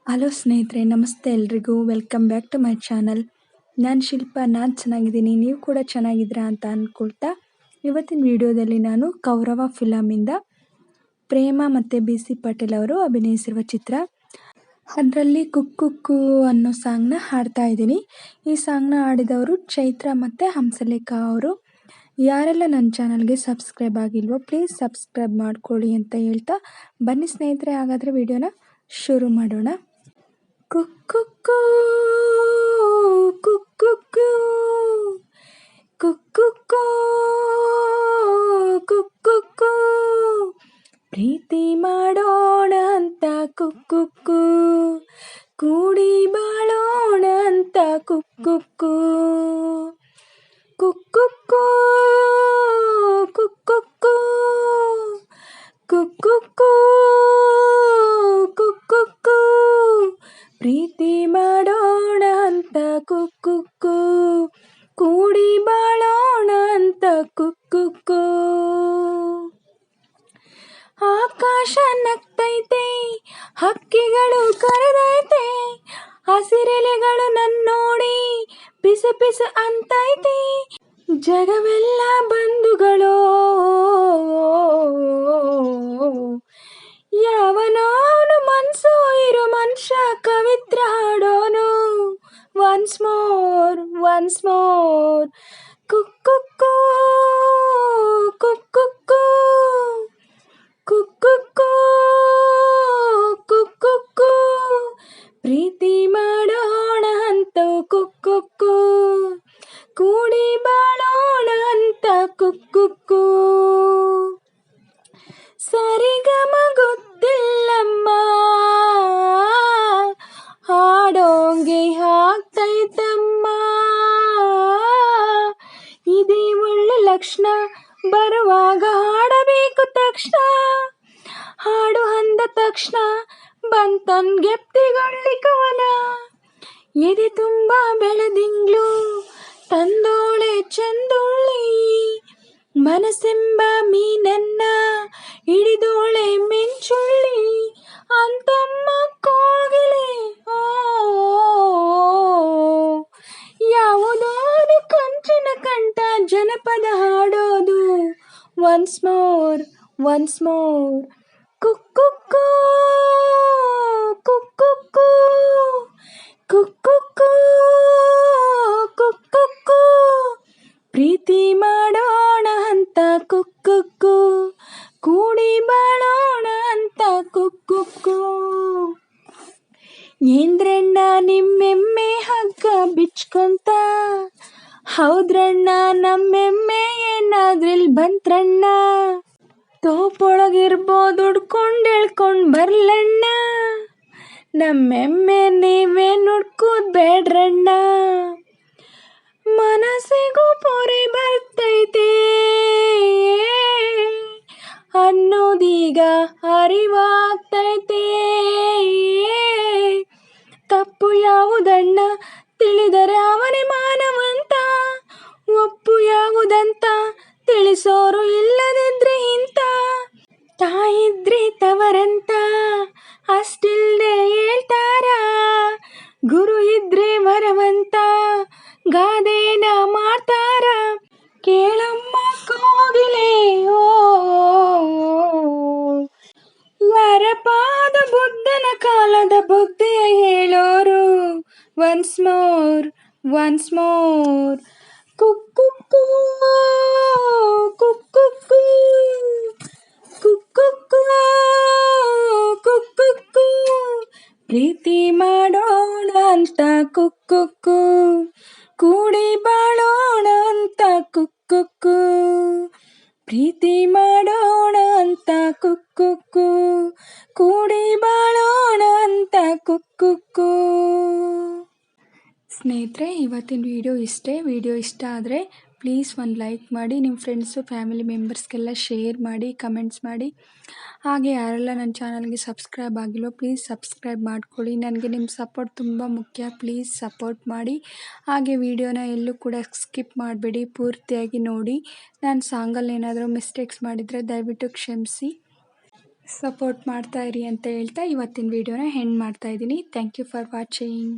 Hello ಸ್ನೇಹಿತರೆ, ನಮಸ್ತೆ ಎಲ್ರಿಗೂ. Welcome back to my channel. ನಾನು ಶಿಲ್ಪಾ. ನಾನು ಚೆನ್ನಾಗಿದ್ದೀನಿ, ನೀವು ಕೂಡ ಚೆನ್ನಾಗಿದ್ದೀರಾ ಅಂತ ಅಂದ್ಕೊಳ್ತಾ, ಇವತ್ತಿನ ವಿಡಿಯೋದಲ್ಲಿ ನಾನು ಕೌರವ ಫಿಲಮಿಂದ ಪ್ರೇಮ ಮತ್ತು ಬಿ ಸಿ ಪಾಟೀಲ್ ಅವರು ಅಭಿನಯಿಸಿರುವ ಚಿತ್ರ, ಅದರಲ್ಲಿ ಕುಕ್ಕುಕ್ಕು ಅನ್ನೋ ಸಾಂಗ್ನ ಹಾಡ್ತಾ ಇದ್ದೀನಿ. ಈ ಸಾಂಗ್ನ ಹಾಡಿದವರು ಚೈತ್ರ ಮತ್ತು ಹಂಸಲೇಖ ಅವರು. ಯಾರೆಲ್ಲ ನನ್ನ ಚಾನಲ್ಗೆ ಸಬ್ಸ್ಕ್ರೈಬ್ ಆಗಿಲ್ವೋ ಪ್ಲೀಸ್ ಸಬ್ಸ್ಕ್ರೈಬ್ ಮಾಡ್ಕೊಳ್ಳಿ ಅಂತ ಹೇಳ್ತಾ, ಬನ್ನಿ ಸ್ನೇಹಿತರೆ, ಹಾಗಾದರೆ ವಿಡಿಯೋನ ಶುರು ಮಾಡೋಣ. ಕುಕ್ಕುಕ್ಕೂ ಕುಕ್ಕುಕ್ಕೂ ಕುಕ್ಕುಕ್ಕೂ ಕುಕ್ಕುಕ್ಕೂ, ಪ್ರೀತಿ ಮಾಡೋಣ ಅಂತ ಕುಕ್ಕುಕ್ಕೂ, ಕೂಡಿ ಬಾಳೋಣ ಅಂತ ಕುಕ್ಕುಕ್ಕೂ, ಕುಕ್ಕುಕ್ಕೂ ಕುಕ್ಕುಕ್ಕೂ ಕುಕ್ಕುಕ್ಕೂ ಕುಕ್ಕುಕ್ಕೂ, ಪ್ರೀತಿ ಮಾಡೋಣ ಅಂತ ಕುಕ್ಕುಕ್ಕೂ, ಕೂಡಿ ಬಾಳೋಣ ಅಂತ ಕುಕ್ಕುಕ್ಕೂ. ಆಕಾಶ ನಗ್ತೈತೆ, ಹಕ್ಕಿಗಳು ಕರೆದೈತೆ, ಹಸಿರೆಲೆಗಳು ನನ್ನೋಡಿ ಪಿಸು ಪಿಸು ಅಂತೈತೆ, ಜಗವೆಲ್ಲ ಬಂಧುಗಳು, ಯಾವನೋನು ಮನ್ಸು ಇರೋ ಮನುಷ್ಯ ಕವಿತ್ರ ಹಾಡೋನು. ಒನ್ಸ್ ಮೋರ್ ಕುಕ್ಕುಕ್ಕೂ ಕುಕ್ಕುಕ್ಕೂ ಕುಕ್ಕುಕ್ಕೂ ಕುಕ್ಕುಕ್ಕೂ, ಪ್ರೀತಿ ಮಾಡೋಣ ಅಂತ ಕುಕ್ಕುಕ್ಕೂ, ಕೂಡಿ ಬಾಳೋಣ ಅಂತ ಕುಕ್ಕುಕ್ಕೂ. ಸರಿಗಮ ಗೊತ್ತಿಲ್ಲಮ್ಮ, ಹಾಡೋಂಗೆ ಆಗ್ತೈತಮ್ಮ, ಇದೇ ಒಳ್ಳೆ ಲಕ್ಷಣ, ಬರುವಾಗ ಹಾಡಬೇಕು ತಕ್ಷಣ, ಹಾಡು ಅಂದ ತಕ್ಷಣ ಬಂತನ್ ಗೆಪ್ತಿಗೊಳ್ಳಿ ಕವನ, ಎದೆ ತುಂಬ ಬೆಳೆದಿಂಗ್ಳು ತಂದೋಳೆ ಚಂದುಳ್ಳಿ, ಮನಸ್ಸೆಂಬ ಮೀನನ್ನ ಹಿಡಿದೋಳೆ ಮಿಂಚುಳ್ಳಿ, ಅಂತಮ್ಮ ಕೋಗಿಲೆ ಓ, ಯಾವುದಾರು ಕಂಚಿನ ಕಂಠ ಜನಪದ ಹಾಡೋದು. ಒನ್ಸ್ ಮೋರ್ ಕುಕ್ಕುಕ್ಕೂ ಕುಕ್ಕುಕ್ಕೂ ಕುಕ್ಕುಕ್ಕೂ ಕುಕ್ಕುಕ್ಕೂ, ಪ್ರೀತಿ ಮಾಡೋಣ ಅಂತ ಕುಕ್ಕುಕ್ಕೂ, ಕೂಡಿ ಬಾಳೋಣ ಅಂತ ಕುಕ್ಕುಕ್ಕೂ. ಏನ್ರಣ್ಣ ನಿಮ್ಮೆಮ್ಮೆ ಹಗ್ಗ ಬಿಚ್ಕೊಂತ, ಹೌದ್ರಣ್ಣ ನಮ್ಮೆಮ್ಮೆ ಏನಾದ್ರಿಲ್ ಬಂತ್ರಣ್ಣ, ತೋಪೊಳಗಿರ್ಬೋದು ಉಡ್ಕೊಂಡು ಎಳ್ಕೊಂಡು ಬರ್ಲಣ್ಣ, ನಮ್ಮೆಮ್ಮೆ ನೀವೇ ನುಡ್ಕೋದ್ ಬೇಡ್ರಣ್ಣ, ಮನಸ್ಸಿಗೂ ಪೊರೆ ಬರ್ತೈತೆ ಅನ್ನೋದೀಗ ಅರಿವಾಗ್ತೈತೆ, ತಪ್ಪು ಯಾವುದಣ್ಣ ತಿಳಿದರೆ ಅವನೇ ಮಾನವಂತ, ಒಪ್ಪು ಯಾವುದಂತ ತಿಳಿಸೋರು ಇಲ್ಲದಿದ್ರೆ ಇಂತ, ತಾಯಿದ್ರೆ ತವರಂತ ಅಷ್ಟಿಲ್ದೆ ಹೇಳ್ತಾರ, ಗುರು ಇದ್ರೆ ವರವಂತ ಗಾದೆನ ಮಾಡ್ತಾರ, ಕೇಳಮ್ಮ ಕೋಗಿಲೆ ಓ, ಯಾರಪಾದ ಬುದ್ಧನ ಕಾಲದ ಬುದ್ಧಿಯ ಹೇಳೋರು. ಒನ್ಸ್ ಮೋರ್ ಕುಕ್ಕುಕ್ಕೂ ಕುಕ್ಕುಕ್ಕೂ ಕುಕ್ಕುಕ್ಕೂ ಕುಕ್ಕುಕ್ಕೂ, ಪ್ರೀತಿ ಮಾಡೋಣ ಅಂತ ಕುಕ್ಕುಕ್ಕೂ, ಕೂಡಿ ಬಾಳೋಣ ಅಂತ ಕುಕ್ಕುಕ್ಕೂ, ಪ್ರೀತಿ ಮಾಡೋಣ ಅಂತ ಕುಕ್ಕುಕ್ಕೂ, ಕೂಡಿ ಬಾಳೋಣ ಅಂತ ಕುಕ್ಕುಕ್ಕೂ. ಸ್ನೇಹಿತರೆ, ಇವತ್ತಿನ ವಿಡಿಯೋ ಇಷ್ಟ ಆದರೆ ಪ್ಲೀಸ್ ಒಂದು ಲೈಕ್ ಮಾಡಿ, ನಿಮ್ಮ ಫ್ರೆಂಡ್ಸು ಫ್ಯಾಮಿಲಿ ಮೆಂಬರ್ಸ್ಗೆಲ್ಲ ಶೇರ್ ಮಾಡಿ, ಕಮೆಂಟ್ಸ್ ಮಾಡಿ. ಹಾಗೆ ಯಾರೆಲ್ಲ ನನ್ನ ಚಾನಲ್ಗೆ ಸಬ್ಸ್ಕ್ರೈಬ್ ಆಗಿಲ್ಲೋ ಪ್ಲೀಸ್ ಸಬ್ಸ್ಕ್ರೈಬ್ ಮಾಡ್ಕೊಳ್ಳಿ. ನನಗೆ ನಿಮ್ಮ ಸಪೋರ್ಟ್ ತುಂಬ ಮುಖ್ಯ, ಪ್ಲೀಸ್ ಸಪೋರ್ಟ್ ಮಾಡಿ. ಹಾಗೆ ವಿಡಿಯೋನ ಎಲ್ಲೂ ಕೂಡ ಸ್ಕಿಪ್ ಮಾಡಬೇಡಿ, ಪೂರ್ತಿಯಾಗಿ ನೋಡಿ. ನಾನು ಸಾಂಗಲ್ಲಿ ಏನಾದರೂ ಮಿಸ್ಟೇಕ್ಸ್ ಮಾಡಿದರೆ ದಯವಿಟ್ಟು ಕ್ಷಮಿಸಿ. ಸಪೋರ್ಟ್ ಮಾಡ್ತಾ ಇರಿ ಅಂತ ಹೇಳ್ತಾ ಇವತ್ತಿನ ವಿಡಿಯೋನ ಎಂಡ್ ಮಾಡ್ತಾ ಇದ್ದೀನಿ. Thank you for watching.